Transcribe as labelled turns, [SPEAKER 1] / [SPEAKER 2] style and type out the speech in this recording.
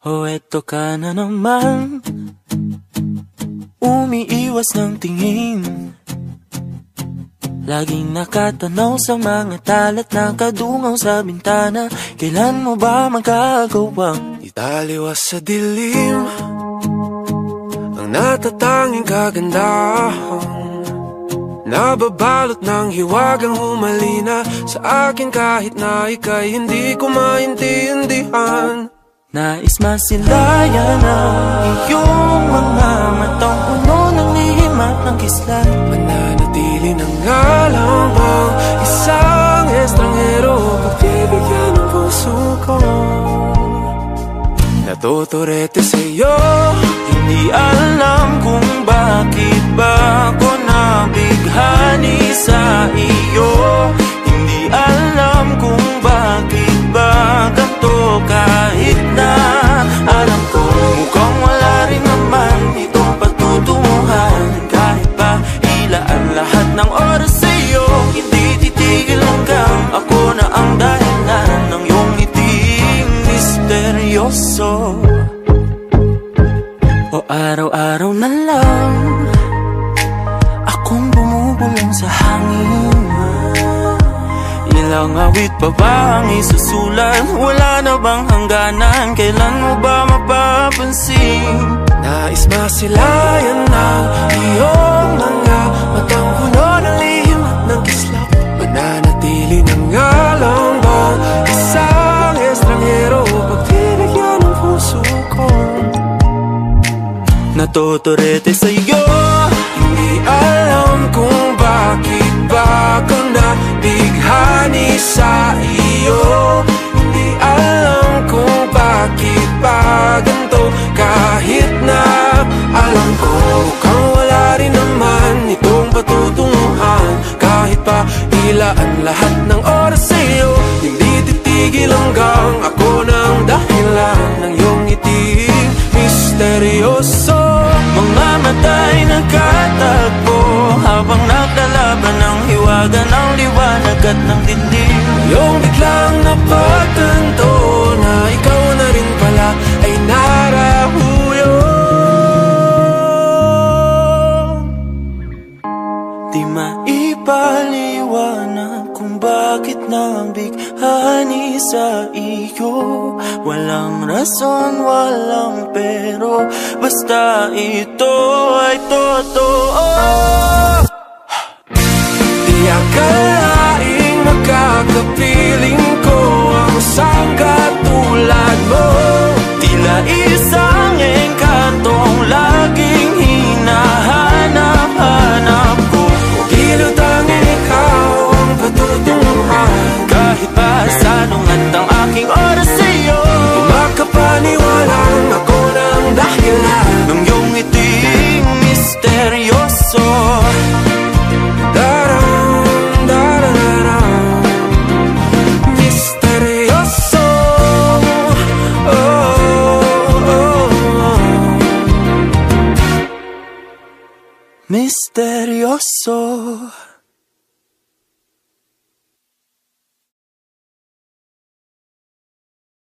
[SPEAKER 1] Oh, eto ka na naman, umiiwas ng tingin, laging nakatanaw sa mga talat na kadungaw sa bintana. Kailan mo ba magagawang
[SPEAKER 2] italiwas sa dilim ang natatanging kagandahan, nababalot ng hiwagang humalina sa akin kahit na ika'y hindi ko maintindihan.
[SPEAKER 1] Nais masilayan ang iyong mga matang puno ng lihim at ng kislan.
[SPEAKER 2] Mananatili ng ngalang bang isang estranghero, pagbibigyan ng puso ko. Natuturete sa'yo,
[SPEAKER 1] hindi alam kung bakit ba ako nabighani sa iyo. Hindi alam kung bakit ba ganito, kahit na alam ko mukhang wala rin naman itong patutunguhan. Kahit pa hilaan lahat ng oras sa'yo, hindi titigil hanggang ako na ang dahilan ng iyong ngiting misteryoso. O araw-araw na lang akong bumubulong sa hangin. Ilang awit pa ba ang isusulat? Wala na bang hangganan? Kailan mo ba mapapansin?
[SPEAKER 2] nais masilayan ng iyong mga matang puno ng lihim at ng kislap. Mananatili ng ngalang bang isang estranghero, pagbibigyan ng puso ko.
[SPEAKER 1] Natuturete sa'yo,
[SPEAKER 2] hindi alam kung bakit ba ako nabighani sa iyo. Hindi alam kung bakit ba ganito, kahit na alam ko mukhang wala rin naman itong patutunguhan. Kahit pa ilaan lahat ng oras sa'yo, hindi titigil hanggang ako ng dahilan ng iyong ngiting misteryoso.
[SPEAKER 1] mga mata'y nagkatagpo habang naglalaban ng hiwaga ng liwanag at ng dilim.
[SPEAKER 2] Yung biglang napagtanto na ikaw na rin pala ay narahuyo.
[SPEAKER 1] Di maipaliwanag kung bakit nabighani sa iyo. Walang rason, walang pero, basta ito ay totoo.
[SPEAKER 2] Di akalaing magkakapiling ko ang isang katulad mo.
[SPEAKER 1] Tila isang engkantong laging hinahanap-hanap ko.
[SPEAKER 2] Giliw tanging ikaw ang patutunguhan.
[SPEAKER 1] Kahit pa salungat ang aking oras sa'yo,
[SPEAKER 2] Di makapaniwalang ako ng dahilan
[SPEAKER 1] ng iyong ngiting misteryoso.
[SPEAKER 2] Daram, darararam, misteryoso. Oh, oh, oh.
[SPEAKER 1] Misteryoso.